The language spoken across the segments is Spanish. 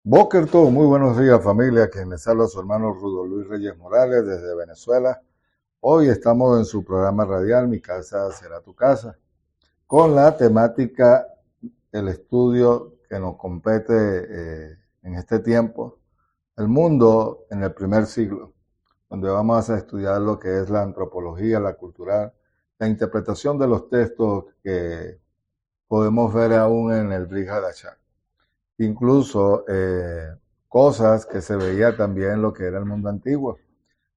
Boker todo, muy buenos días familia, quien les habla su hermano Rudo Luis Reyes Morales desde Venezuela. Hoy estamos en su programa radial Mi Casa Será Tu Casa, con la temática, el estudio que nos compete en este tiempo, el mundo en el primer siglo, donde vamos a estudiar lo que es la antropología, la cultural, la interpretación de los textos que podemos ver aún en el Brit Hadashah. Incluso cosas que se veía también en lo que era el mundo antiguo,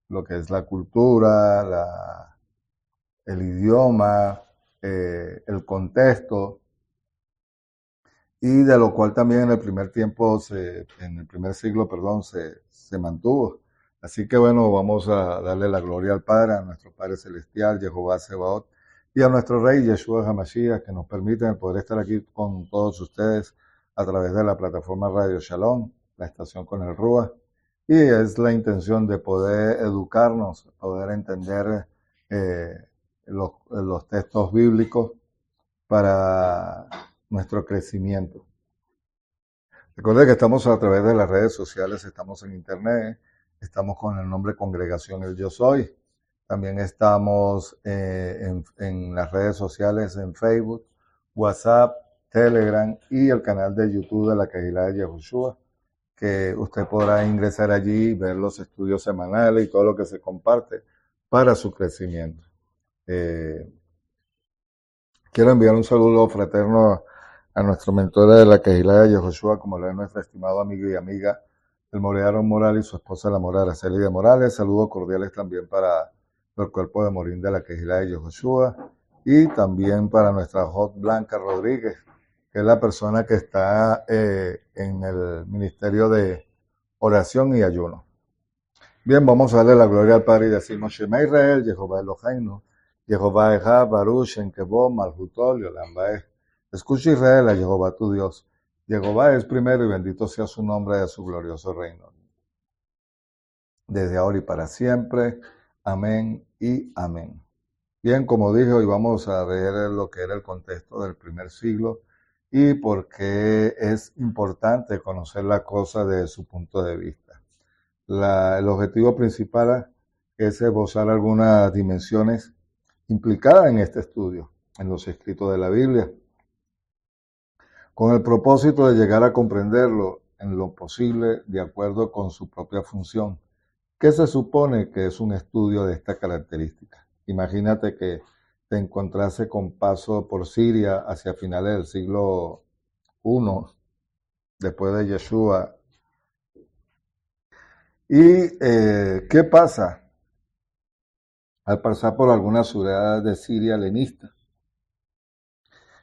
lo que es la cultura, el idioma, el contexto, y de lo cual también en el primer tiempo, en el primer siglo, perdón, se mantuvo. Así que bueno, vamos a darle la gloria al Padre, a nuestro Padre Celestial, Jehová Sebaot, y a nuestro Rey Yeshua HaMashiach, que nos permiten poder estar aquí con todos ustedes a través de la plataforma Radio Shalom, la estación con el Rúa. Y es la intención de poder educarnos, poder entender los textos bíblicos para nuestro crecimiento. Recuerden que estamos a través de las redes sociales, estamos en internet, estamos con el nombre Congregación El Yo Soy. También estamos en las redes sociales en Facebook, WhatsApp, Telegram y el canal de YouTube de la Kehilá de Yehoshua, que usted podrá ingresar allí y ver los estudios semanales y todo lo que se comparte para su crecimiento. Quiero enviar un saludo fraterno a nuestro mentor de la Kehilá de Yehoshua, como lo es nuestro estimado amigo y amiga, el Moreano Morales y su esposa la Mora Araceli de Morales. Saludos cordiales también para el cuerpo de Morín de la Kehilá de Yehoshua y también para nuestra Hot Blanca Rodríguez, que es la persona que está en el Ministerio de Oración y Ayuno. Bien, vamos a darle la gloria al Padre y decimos Shema Israel, Jehová Eloheinu, Jehová Echad, Baruch, Enkebo, Malhutol, Yolam Baeh. Escucha Israel a Jehová tu Dios. Jehová es primero y bendito sea su nombre de su glorioso reino. Desde ahora y para siempre. Amén y amén. Bien, como dije, hoy vamos a ver lo que era el contexto del primer siglo y por qué es importante conocer la cosa desde su punto de vista. El objetivo principal es esbozar algunas dimensiones implicadas en este estudio, en los escritos de la Biblia, con el propósito de llegar a comprenderlo en lo posible de acuerdo con su propia función, que se supone que es un estudio de esta característica. Imagínate que te encontrase con paso por Siria hacia finales del siglo I, después de Yeshua. ¿Y qué pasa al pasar por algunas ciudades de Siria helenistas?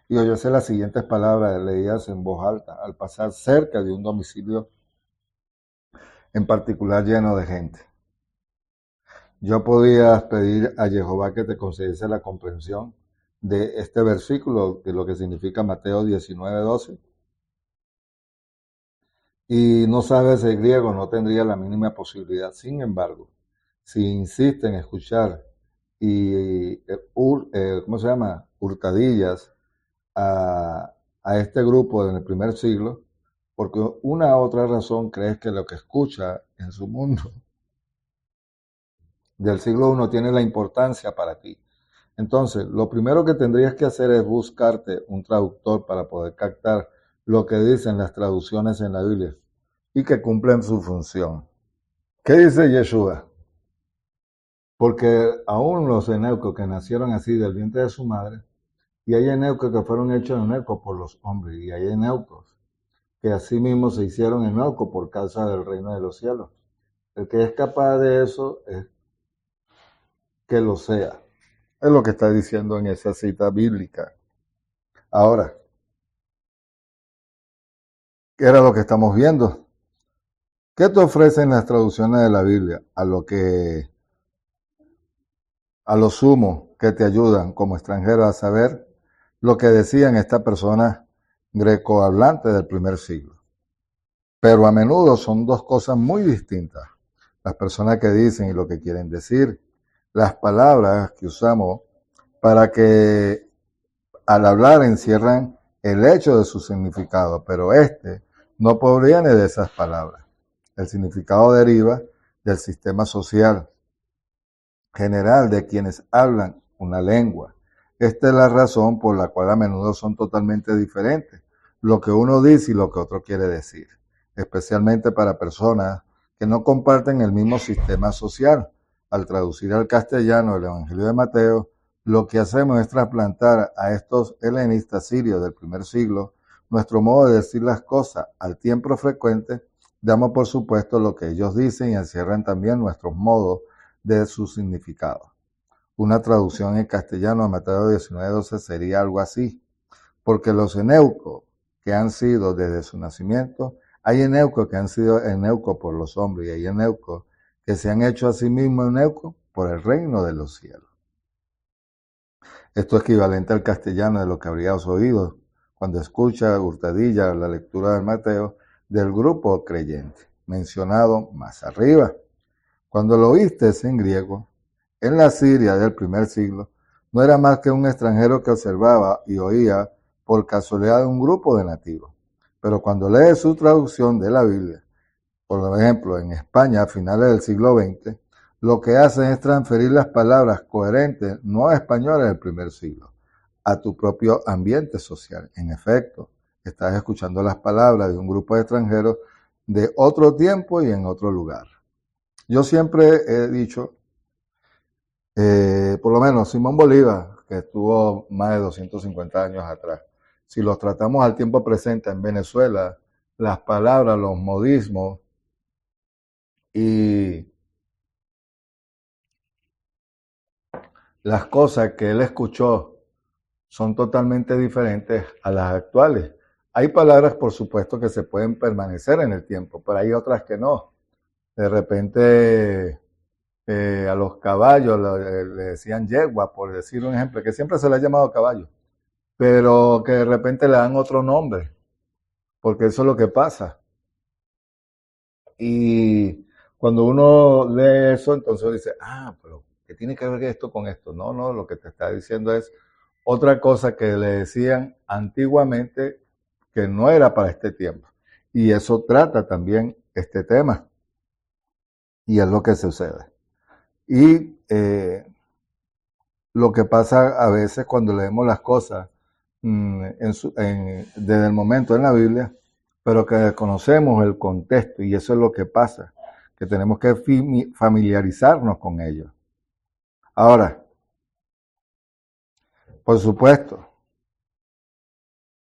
Y oyóse las siguientes palabras leídas en voz alta, al pasar cerca de un domicilio en particular lleno de gente. Yo podía pedir a Jehová que te concediese la comprensión de este versículo, de lo que significa Mateo 19:12. Y no sabes el griego, no tendría la mínima posibilidad. Sin embargo, si insiste en escuchar y, ¿cómo se llama? Hurtadillas a este grupo en el primer siglo, porque una u otra razón crees que lo que escucha en su mundo del siglo I tiene la importancia para ti. Entonces, lo primero que tendrías que hacer es buscarte un traductor para poder captar lo que dicen las traducciones en la Biblia y que cumplen su función. ¿Qué dice Yeshua? Porque aún los eneucos que nacieron así del vientre de su madre, y hay eneucos que fueron hechos eneucos por los hombres, y hay eneucos que así mismo se hicieron eneucos por causa del reino de los cielos. El que es capaz de eso es que lo sea. Es lo que está diciendo en esa cita bíblica. Ahora, ¿qué era lo que estamos viendo? ¿Qué te ofrecen las traducciones de la Biblia? A lo sumo que te ayudan como extranjero a saber lo que decían estas personas grecohablantes del primer siglo. Pero a menudo son dos cosas muy distintas. Las personas que dicen y lo que quieren decir. Las palabras que usamos para que al hablar encierran el hecho de su significado, pero no proviene de esas palabras. El significado deriva del sistema social general de quienes hablan una lengua. Esta es la razón por la cual a menudo son totalmente diferentes lo que uno dice y lo que otro quiere decir, especialmente para personas que no comparten el mismo sistema social. Al traducir al castellano el Evangelio de Mateo, lo que hacemos es trasplantar a estos helenistas sirios del primer siglo nuestro modo de decir las cosas. Al tiempo frecuente damos por supuesto lo que ellos dicen y encierran también nuestros modos de su significado. Una traducción en castellano a Mateo 19:12 sería algo así: porque los eneucos que han sido desde su nacimiento, hay eneucos que han sido eneucos por los hombres y hay eneucos que se han hecho a sí mismos eneucos por el reino de los cielos. Esto es equivalente al castellano de lo que habrías oído cuando escucha hurtadilla la lectura de Mateo del grupo creyente, mencionado más arriba. Cuando lo oíste en griego, en la Siria del primer siglo, no era más que un extranjero que observaba y oía por casualidad de un grupo de nativos. Pero cuando lees su traducción de la Biblia, por ejemplo, en España a finales del siglo XX, lo que hacen es transferir las palabras coherentes no a españoles del primer siglo, a tu propio ambiente social. En efecto, estás escuchando las palabras de un grupo de extranjeros de otro tiempo y en otro lugar. Yo siempre he dicho, por lo menos Simón Bolívar, que estuvo más de 250 años atrás, si los tratamos al tiempo presente en Venezuela, las palabras, los modismos y las cosas que él escuchó son totalmente diferentes a las actuales. Hay palabras, por supuesto, que se pueden permanecer en el tiempo, pero hay otras que no. De repente a los caballos le decían yegua, por decir un ejemplo, que siempre se le ha llamado caballo, pero que de repente le dan otro nombre, porque eso es lo que pasa. Y cuando uno lee eso, entonces dice, pero ¿qué tiene que ver esto con esto? No, no, lo que te está diciendo es otra cosa que le decían antiguamente que no era para este tiempo. Y eso trata también este tema. Y es lo que sucede. Y lo que pasa a veces cuando leemos las cosas desde el momento en la Biblia, pero que desconocemos el contexto, y eso es lo que pasa, que tenemos que familiarizarnos con ello. Ahora, por supuesto,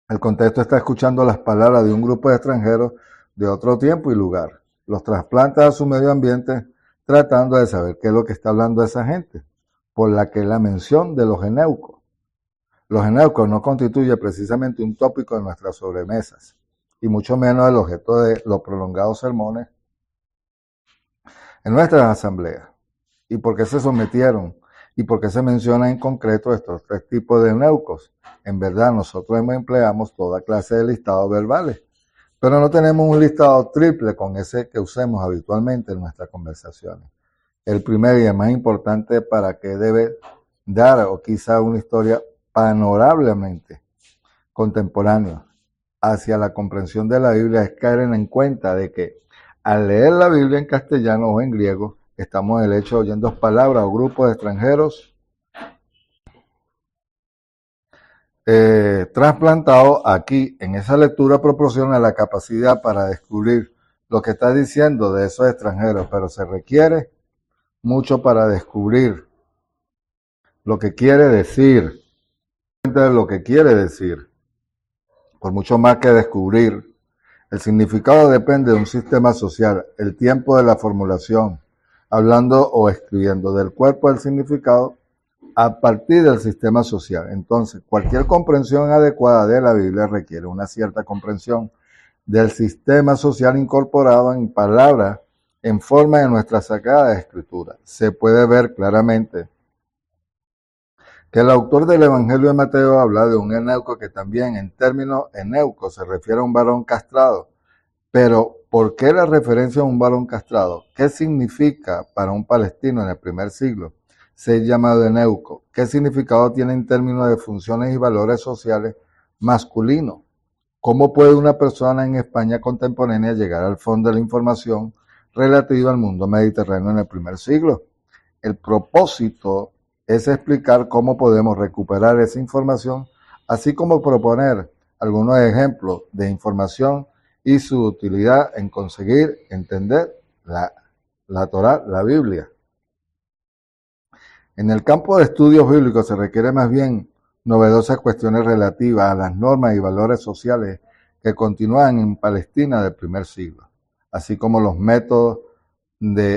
el contexto está escuchando las palabras de un grupo de extranjeros de otro tiempo y lugar. Los trasplanta a su medio ambiente tratando de saber qué es lo que está hablando esa gente, por la que la mención de los eneucos. Los eneucos no constituye precisamente un tópico de nuestras sobremesas, y mucho menos el objeto de los prolongados sermones en nuestras asambleas. ¿Y por qué se sometieron? ¿Y por qué se menciona en concreto estos tres tipos de eneucos? En verdad, nosotros empleamos toda clase de listados verbales, pero no tenemos un listado triple con ese que usemos habitualmente en nuestras conversaciones. El primer y el más importante para que debe dar, o quizá una historia panorablemente contemporánea hacia la comprensión de la Biblia, es caer en cuenta de que al leer la Biblia en castellano o en griego, estamos en el hecho de oyendo palabras o grupos de extranjeros trasplantados aquí. En esa lectura proporciona la capacidad para descubrir lo que está diciendo de esos extranjeros, pero se requiere mucho para descubrir lo que quiere decir, lo que quiere decir, por mucho más que descubrir. El significado depende de un sistema social, el tiempo de la formulación, hablando o escribiendo, del cuerpo del significado a partir del sistema social. Entonces, cualquier comprensión adecuada de la Biblia requiere una cierta comprensión del sistema social incorporado en palabras en forma de nuestra Sagrada Escritura. Se puede ver claramente que el autor del Evangelio de Mateo habla de un eneuco que también en términos eneucos se refiere a un varón castrado. Pero, ¿por qué la referencia a un varón castrado? ¿Qué significa para un palestino en el primer siglo ser llamado eneuco? ¿Qué significado tiene en términos de funciones y valores sociales masculinos? ¿Cómo puede una persona en España contemporánea llegar al fondo de la información relativa al mundo mediterráneo en el primer siglo? El propósito es explicar cómo podemos recuperar esa información, así como proponer algunos ejemplos de información y su utilidad en conseguir entender la Torá, la Biblia. En el campo de estudios bíblicos se requiere más bien novedosas cuestiones relativas a las normas y valores sociales que continúan en Palestina del primer siglo, así como los métodos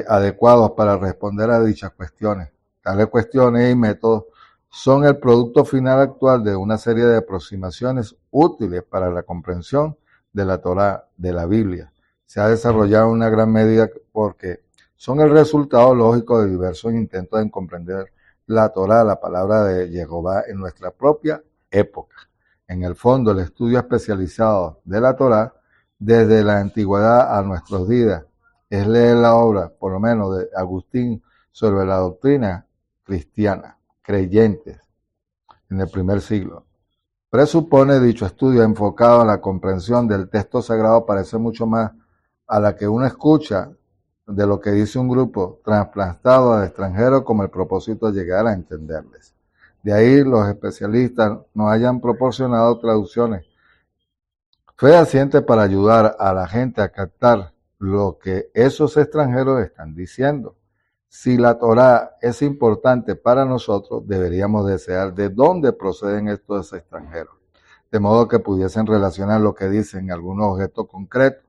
adecuados para responder a dichas cuestiones. Tales cuestiones y métodos son el producto final actual de una serie de aproximaciones útiles para la comprensión de la Torá, de la Biblia. Se ha desarrollado en una gran medida porque son el resultado lógico de diversos intentos en comprender la Torá, la palabra de Jehová, en nuestra propia época. En el fondo, el estudio especializado de la Torá, desde la antigüedad a nuestros días, es leer la obra, por lo menos, de Agustín sobre la doctrina cristiana, creyentes, en el primer siglo. Presupone dicho estudio enfocado en la comprensión del texto sagrado parece mucho más a la que uno escucha de lo que dice un grupo trasplantado al extranjero como el propósito de llegar a entenderles. De ahí los especialistas nos hayan proporcionado traducciones fehacientes para ayudar a la gente a captar lo que esos extranjeros están diciendo. Si la Torá es importante para nosotros, deberíamos desear de dónde proceden estos extranjeros, de modo que pudiesen relacionar lo que dicen algunos objetos concretos,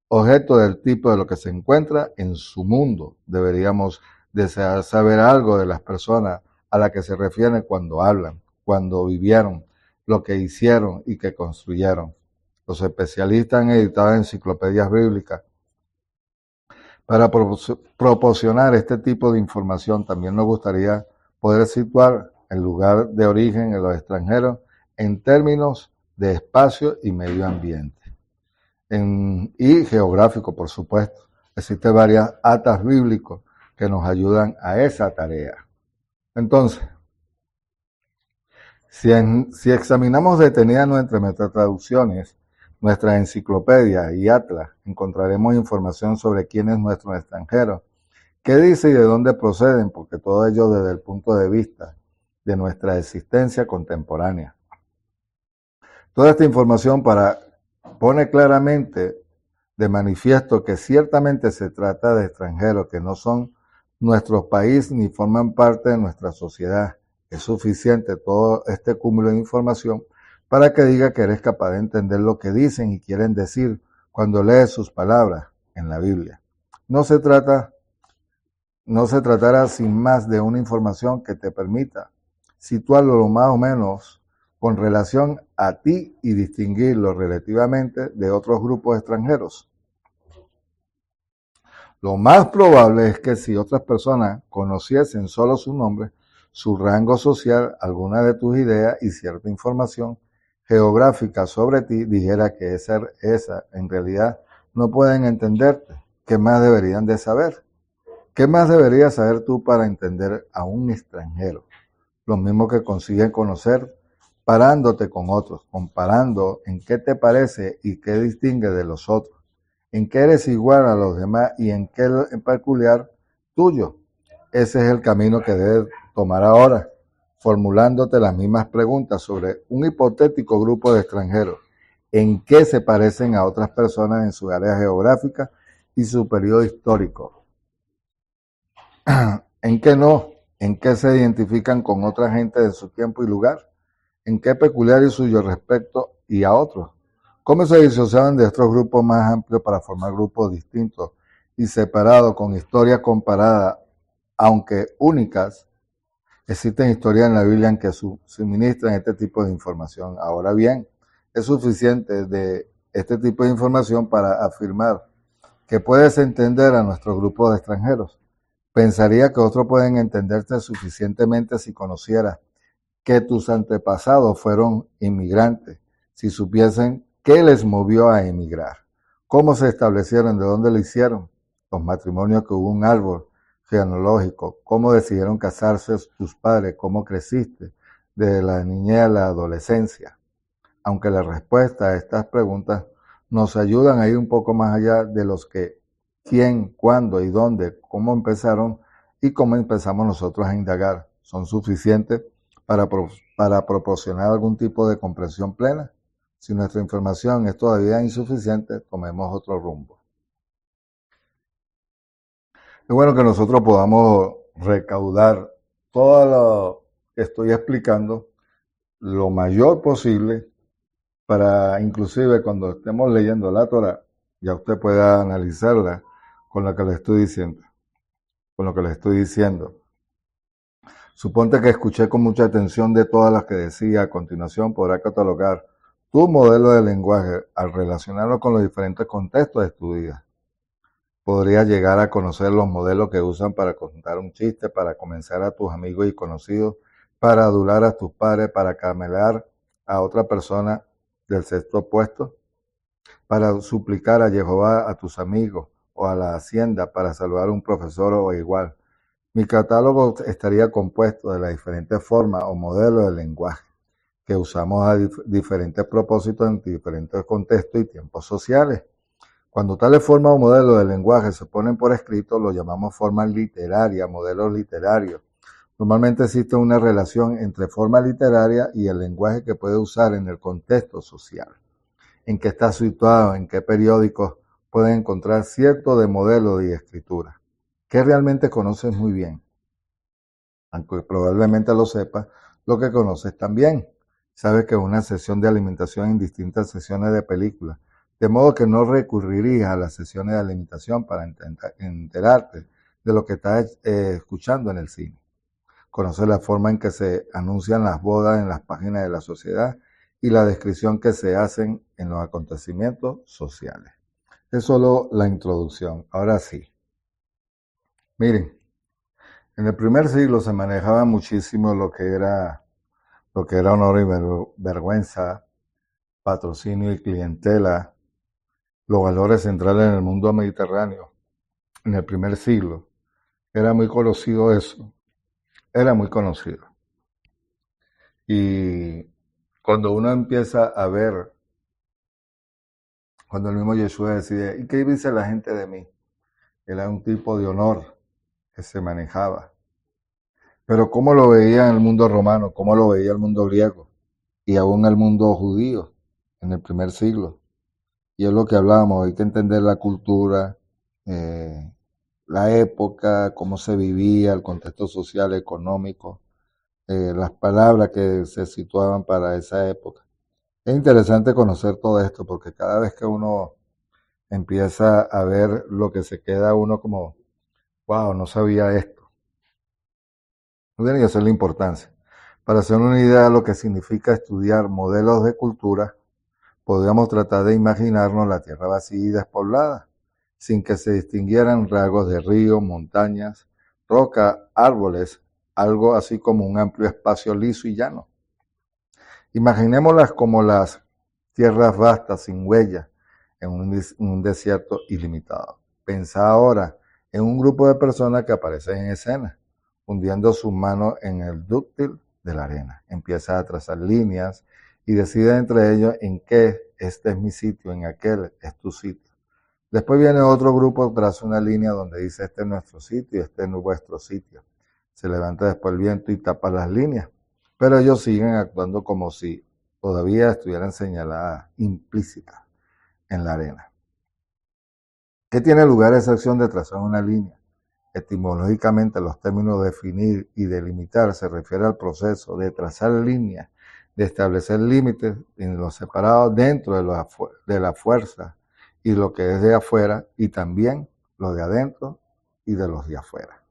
objetos del tipo de lo que se encuentra en su mundo. Deberíamos desear saber algo de las personas a las que se refieren cuando hablan, cuando vivieron, lo que hicieron y que construyeron. Los especialistas han editado enciclopedias bíblicas para proporcionar este tipo de información. También nos gustaría poder situar el lugar de origen de los extranjeros en términos de espacio y medio ambiente. Y geográfico, por supuesto. Existen varias atas bíblicos que nos ayudan a esa tarea. Entonces, si examinamos detenidamente nuestras traducciones, nuestra enciclopedia y atlas, encontraremos información sobre quién es nuestro extranjero, qué dice y de dónde proceden, porque todo ello desde el punto de vista de nuestra existencia contemporánea. Toda esta información pone claramente de manifiesto que ciertamente se trata de extranjeros que no son nuestro país ni forman parte de nuestra sociedad. Es suficiente todo este cúmulo de información para que diga que eres capaz de entender lo que dicen y quieren decir cuando lees sus palabras en la Biblia. No se tratará sin más de una información que te permita situarlo lo más o menos con relación a ti y distinguirlo relativamente de otros grupos extranjeros. Lo más probable es que si otras personas conociesen solo su nombre, su rango social, alguna de tus ideas y cierta información geográfica sobre ti, dijera que esa en realidad no pueden entenderte. ¿Qué más deberían de saber? ¿Qué más deberías saber tú para entender a un extranjero? Lo mismo que consiguen conocer parándote con otros, comparando en qué te parece y qué distingue de los otros, en qué eres igual a los demás y en qué en peculiar tuyo. Ese es el camino que debes tomar ahora, formulándote las mismas preguntas sobre un hipotético grupo de extranjeros, en qué se parecen a otras personas en su área geográfica y su periodo histórico, en qué no, en qué se identifican con otra gente de su tiempo y lugar, en qué peculiar y suyo respecto y a otros, cómo se disociaban de estos grupos más amplios para formar grupos distintos y separados con historias comparadas, aunque únicas. Existen historias en la Biblia en que suministran este tipo de información. Ahora bien, es suficiente de este tipo de información para afirmar que puedes entender a nuestro grupo de extranjeros. Pensaría que otros pueden entenderte suficientemente si conocieras que tus antepasados fueron inmigrantes, si supiesen qué les movió a emigrar, cómo se establecieron, de dónde lo hicieron, los matrimonios que hubo un árbol genealógico, cómo decidieron casarse tus padres, cómo creciste desde la niñez a la adolescencia. aunque la respuesta a estas preguntas nos ayudan a ir un poco más allá de los que, quién, cuándo y dónde, cómo empezaron y cómo empezamos nosotros a indagar, son suficientes para proporcionar algún tipo de comprensión plena. Si nuestra información es todavía insuficiente, tomemos otro rumbo. Es bueno que nosotros podamos recaudar todo lo que estoy explicando lo mayor posible para inclusive cuando estemos leyendo la Torah, ya usted pueda analizarla con lo que le estoy diciendo, con lo que le estoy diciendo. Suponte que escuché con mucha atención de todas las que decía, a continuación podrá catalogar tu modelo de lenguaje al relacionarlo con los diferentes contextos de tu vida. Podrías llegar a conocer los modelos que usan para contar un chiste, para convencer a tus amigos y conocidos, para adular a tus padres, para camelar a otra persona del sexo opuesto, para suplicar a Jehová a tus amigos o a la hacienda, para salvar a un profesor o igual. Mi catálogo estaría compuesto de las diferentes formas o modelos de lenguaje que usamos a diferentes propósitos en diferentes contextos y tiempos sociales. Cuando tales formas o modelos de lenguaje se ponen por escrito, lo llamamos formas literarias, modelos literarios. Normalmente existe una relación entre forma literaria y el lenguaje que puede usar en el contexto social, en que está situado, en qué periódicos pueden encontrar cierto de modelo y escritura, que realmente conoces muy bien, aunque probablemente lo sepas, lo que conoces también. Sabes que una sesión de alimentación en distintas sesiones de películas, de modo que no recurrirías a las sesiones de alimentación para enterarte de lo que estás escuchando en el cine. Conocer la forma en que se anuncian las bodas en las páginas de la sociedad y la descripción que se hacen en los acontecimientos sociales. Es solo la introducción. Ahora sí. Miren, en el primer siglo se manejaba muchísimo lo que era honor y vergüenza, patrocinio y clientela, los valores centrales en el mundo mediterráneo. En el primer siglo era muy conocido eso, era muy conocido. Y cuando uno empieza a ver, cuando el mismo Yeshua decide, ¿y qué dice la gente de mí? Él era un tipo de honor que se manejaba. Pero ¿cómo lo veía en el mundo romano? ¿Cómo lo veía el mundo griego? Y aún el mundo judío en el primer siglo. Y es lo que hablábamos, hay que entender la cultura, eh, la época, cómo se vivía, el contexto social, económico, las palabras que se situaban para esa época. Es interesante conocer todo esto porque cada vez que uno empieza a ver lo que se queda uno como, wow, no sabía esto. No tiene que ser la importancia. Para hacer una idea de lo que significa estudiar modelos de cultura, podríamos tratar de imaginarnos la tierra vacía y despoblada, sin que se distinguieran rasgos de ríos, montañas, roca, árboles, algo así como un amplio espacio liso y llano. Imaginémoslas como las tierras vastas sin huella en un desierto ilimitado. Pensá ahora en un grupo de personas que aparecen en escena, hundiendo sus manos en el dúctil de la arena. Empieza a trazar líneas y decide entre ellos en qué este es mi sitio, en aquel es tu sitio. Después viene otro grupo, traza una línea donde dice este es nuestro sitio y este es vuestro sitio. Se levanta después el viento y tapa las líneas, pero ellos siguen actuando como si todavía estuvieran señaladas, implícitas en la arena. ¿Qué tiene lugar esa acción de trazar una línea? Etimológicamente, los términos definir y delimitar se refiere al proceso de trazar líneas, de establecer límites en los separados dentro de la fuerza y lo que es de afuera y también lo de adentro y de los de afuera.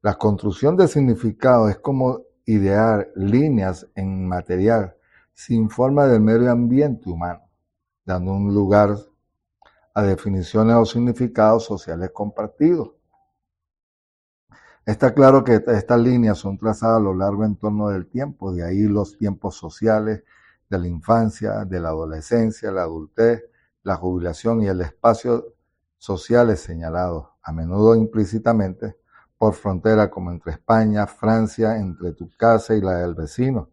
La construcción de significado es como idear líneas en material sin forma del medio ambiente humano, dando un lugar a definiciones o significados sociales compartidos. Está claro que estas líneas son trazadas a lo largo en torno del tiempo, de ahí los tiempos sociales de la infancia, de la adolescencia, la adultez, la jubilación y el espacio sociales señalados, a menudo implícitamente, por frontera como entre España, Francia, entre tu casa y la del vecino.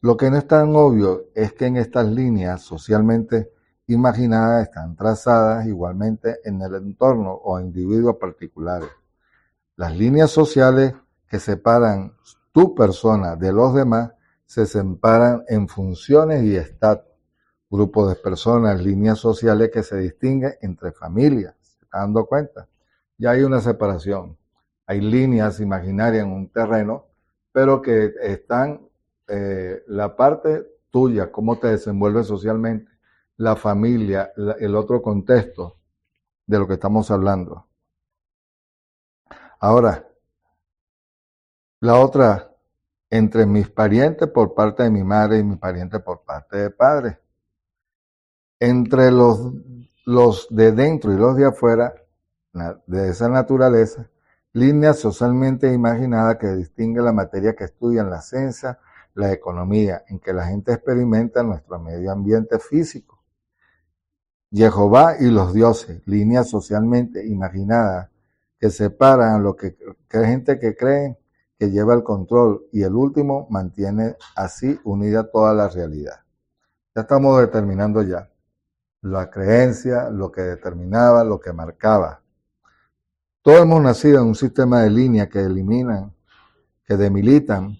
Lo que no es tan obvio es que en estas líneas socialmente imaginadas están trazadas igualmente en el entorno o individuos particulares. Las líneas sociales que separan tu persona de los demás se separan en funciones y estatus. Grupos de personas, líneas sociales que se distinguen entre familias. ¿Se están dando cuenta? Ya hay una separación. Hay líneas imaginarias en un terreno, pero que están la parte tuya, cómo te desenvuelves socialmente, la familia, el otro contexto de lo que estamos hablando. Ahora, la otra, entre mis parientes por parte de mi madre y mis parientes por parte de padre. Entre los de dentro y los de afuera, de esa naturaleza, líneas socialmente imaginadas que distinguen la materia que estudian la ciencia, la economía, en que la gente experimenta nuestro medio ambiente físico. Jehová y los dioses, líneas socialmente imaginadas que separan a lo que hay gente que cree que lleva el control y el último mantiene así unida toda la realidad. Ya estamos determinando ya la creencia, lo que determinaba, lo que marcaba. Todos hemos nacido en un sistema de líneas que eliminan, que demilitan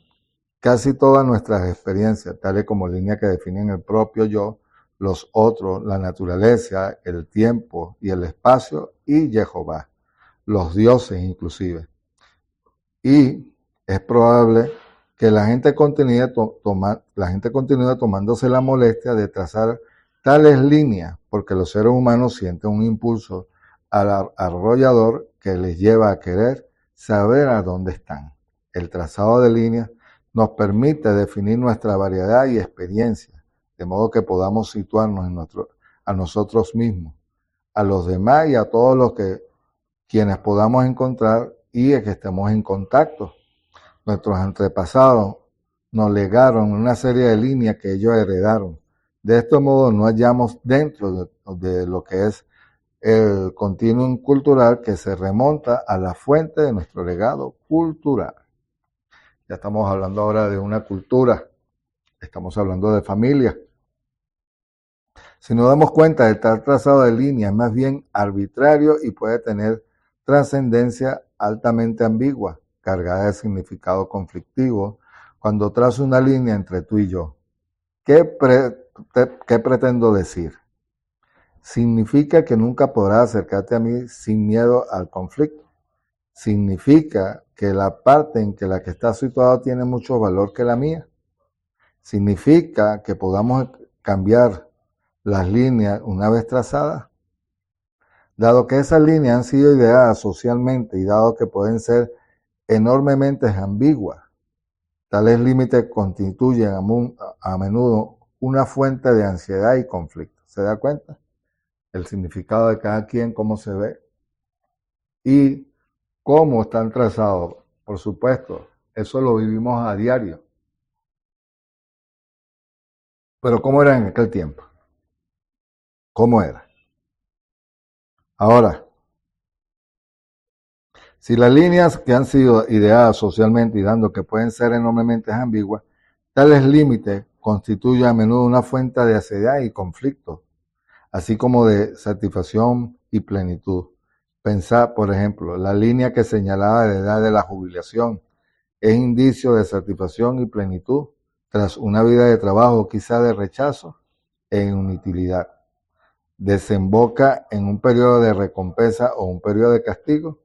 casi todas nuestras experiencias, tales como líneas que definen el propio yo, los otros, la naturaleza, el tiempo y el espacio, y Jehová, los dioses inclusive. Y es probable que la gente continúe tomándose la molestia de trazar tales líneas, porque los seres humanos sienten un impulso arrollador que les lleva a querer saber a dónde están. El trazado de líneas nos permite definir nuestra variedad y experiencia, de modo que podamos situarnos a nosotros mismos, a los demás y a todos los quienes podamos encontrar y que estemos en contacto. Nuestros antepasados nos legaron una serie de líneas que ellos heredaron. De este modo no hallamos dentro de lo que es el continuum cultural que se remonta a la fuente de nuestro legado cultural. Ya estamos hablando ahora de una cultura, estamos hablando de familia. Si nos damos cuenta, el tal trazado de líneas es más bien arbitrario y puede tener trascendencia altamente ambigua, cargada de significado conflictivo, cuando trazo una línea entre tú y yo. ¿Qué pretendo decir? Significa que nunca podrás acercarte a mí sin miedo al conflicto. Significa que la parte en que la que está situada tiene mucho valor que la mía. Significa que podamos cambiar las líneas una vez trazadas. Dado que esas líneas han sido ideadas socialmente y dado que pueden ser enormemente ambiguas, tales límites constituyen a menudo una fuente de ansiedad y conflicto. ¿Se da cuenta? El significado de cada quien, cómo se ve y cómo están trazados. Por supuesto, eso lo vivimos a diario. Pero ¿cómo era en aquel tiempo? ¿Cómo era? Ahora, si las líneas que han sido ideadas socialmente y dando que pueden ser enormemente ambiguas, tales límites constituyen a menudo una fuente de ansiedad y conflicto, así como de satisfacción y plenitud. Pensar, por ejemplo, la línea que señalaba la edad de la jubilación es indicio de satisfacción y plenitud tras una vida de trabajo, quizá de rechazo e inutilidad. Desemboca en un periodo de recompensa o un periodo de castigo.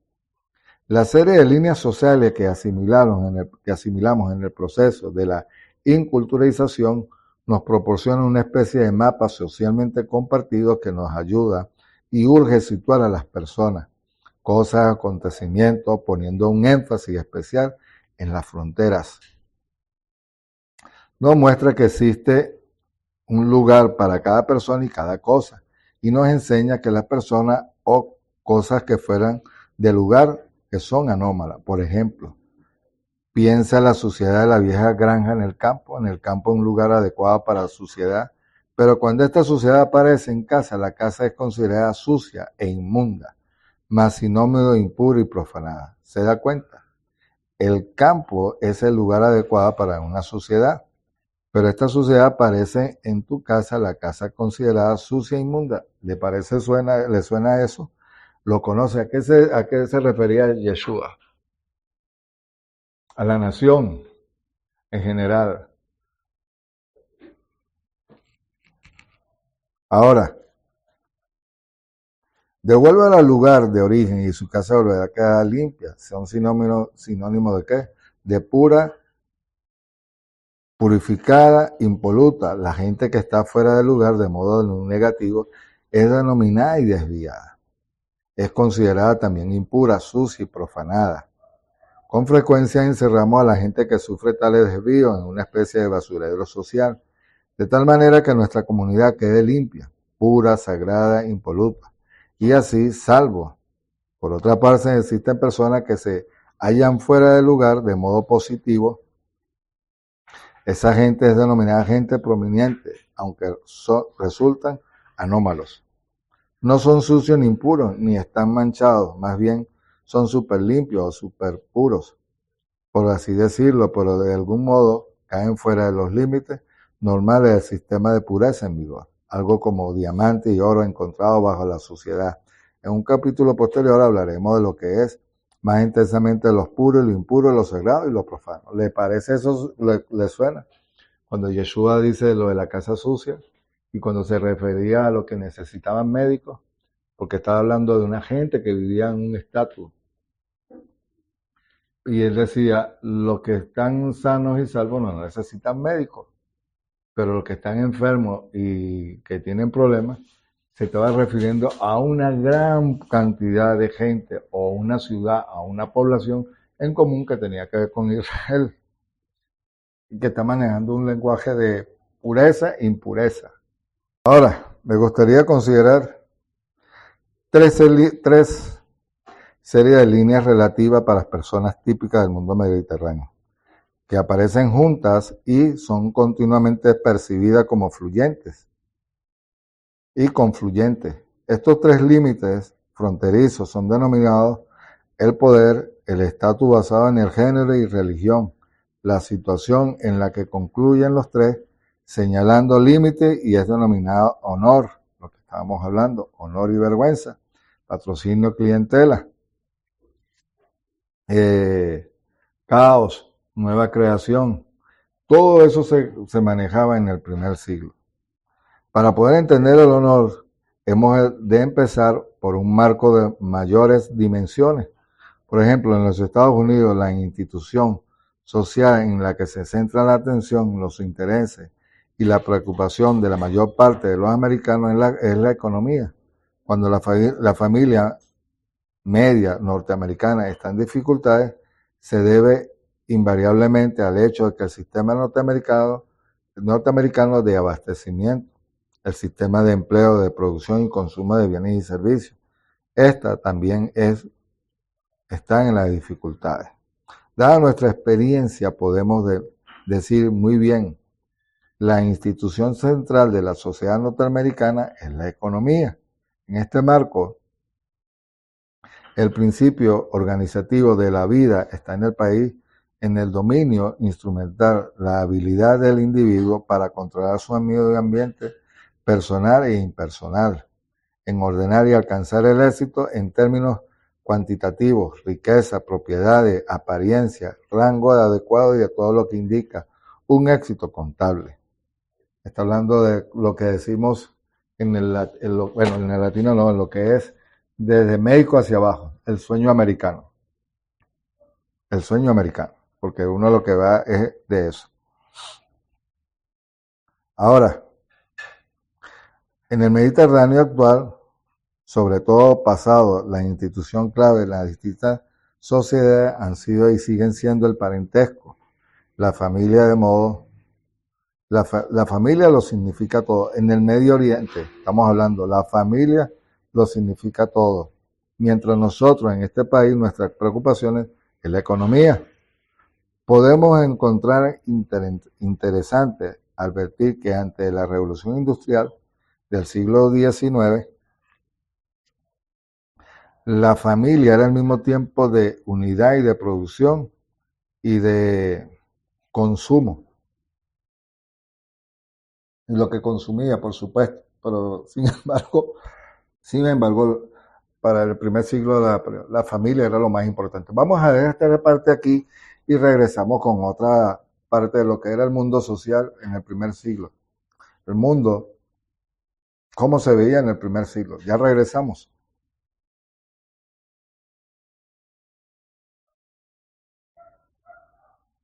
La serie de líneas sociales que asimilamos en el proceso de la inculturalización nos proporciona una especie de mapa socialmente compartido que nos ayuda y urge situar a las personas, cosas, acontecimientos, poniendo un énfasis especial en las fronteras. Nos muestra que existe un lugar para cada persona y cada cosa, y nos enseña que las personas o cosas que fueran de lugar que son anómalas. Por ejemplo, piensa la suciedad de la vieja granja en el campo es un lugar adecuado para la suciedad, pero cuando esta suciedad aparece en casa, la casa es considerada sucia e inmunda, más sinónimo de impura y profanada. ¿Se da cuenta? El campo es el lugar adecuado para una sociedad, Pero esta suciedad aparece en tu casa, la casa considerada sucia e inmunda. ¿Le suena eso? ¿Lo conoce? A qué se refería Yeshua? A la nación en general. Ahora, devuélvala al lugar de origen y su casa volverá a quedar limpia. Son sinónimo de qué? De pura, purificada, impoluta. La gente que está fuera del lugar de modo negativo es denominada y desviada. Es considerada también impura, sucia y profanada. Con frecuencia encerramos a la gente que sufre tales desvíos en una especie de basurero social, de tal manera que nuestra comunidad quede limpia, pura, sagrada, impoluta, y así salvo. Por otra parte, existen personas que se hallan fuera del lugar de modo positivo. Esa gente es denominada gente prominente, aunque resultan anómalos. No son sucios ni impuros, ni están manchados, más bien son súper limpios o súper puros, por así decirlo, pero de algún modo caen fuera de los límites normales del sistema de pureza en vigor, algo como diamante y oro encontrados bajo la suciedad. En un capítulo posterior hablaremos de lo que es más intensamente los puros y lo impuro, lo sagrado y lo profano. ¿Le parece eso? ¿Le suena? Cuando Yeshua dice lo de la casa sucia y cuando se refería a lo que necesitaban médicos, porque estaba hablando de una gente que vivía en un estatus. Y él decía, los que están sanos y salvos no necesitan médicos, pero los que están enfermos y que tienen problemas, se estaba refiriendo a una gran cantidad de gente o una ciudad, a una población en común que tenía que ver con Israel y que está manejando un lenguaje de pureza e impureza. Ahora, me gustaría considerar tres series de líneas relativas para las personas típicas del mundo mediterráneo, que aparecen juntas y son continuamente percibidas como fluyentes y confluyentes. Estos tres límites fronterizos son denominados el poder, el estatus basado en el género y religión, la situación en la que concluyen los tres, señalando límite y es denominado honor, lo que estábamos hablando, honor y vergüenza, patrocinio, clientela, caos, nueva creación. Todo eso se manejaba en el primer siglo. Para poder entender el honor, hemos de empezar por un marco de mayores dimensiones. Por ejemplo, en los Estados Unidos, la institución social en la que se centra la atención, los intereses y la preocupación de la mayor parte de los americanos es la economía. Cuando la familia media norteamericana está en dificultades, se debe invariablemente al hecho de que el sistema norteamericano de abastecimiento, el sistema de empleo, de producción y consumo de bienes y servicios, esta también están en las dificultades. Dada nuestra experiencia, podemos decir muy bien, la institución central de la sociedad norteamericana es la economía. En este marco, el principio organizativo de la vida está en el país, en el dominio instrumental, la habilidad del individuo para controlar su medio ambiente personal e impersonal, en ordenar y alcanzar el éxito en términos cuantitativos, riqueza, propiedades, apariencia, rango adecuado y de todo lo que indica un éxito contable. Está hablando de lo que decimos en el latino no, en lo que es desde México hacia abajo, el sueño americano. El sueño americano, porque uno lo que va es de eso. Ahora, en el Mediterráneo actual, sobre todo pasado la institución clave de las distintas sociedades han sido y siguen siendo el parentesco, la familia de modo, la familia lo significa todo. En el Medio Oriente, estamos hablando, la familia lo significa todo. Mientras nosotros en este país, nuestras preocupaciones es la economía. Podemos encontrar interesante advertir que ante la revolución industrial del siglo XIX, la familia era al mismo tiempo de unidad y de producción y de consumo. y lo que consumía, por supuesto, pero sin embargo, para el primer siglo la familia era lo más importante. Vamos a ver esta parte aquí y regresamos con otra parte de lo que era el mundo social en el primer siglo. El mundo, cómo se veía en el primer siglo. Ya regresamos.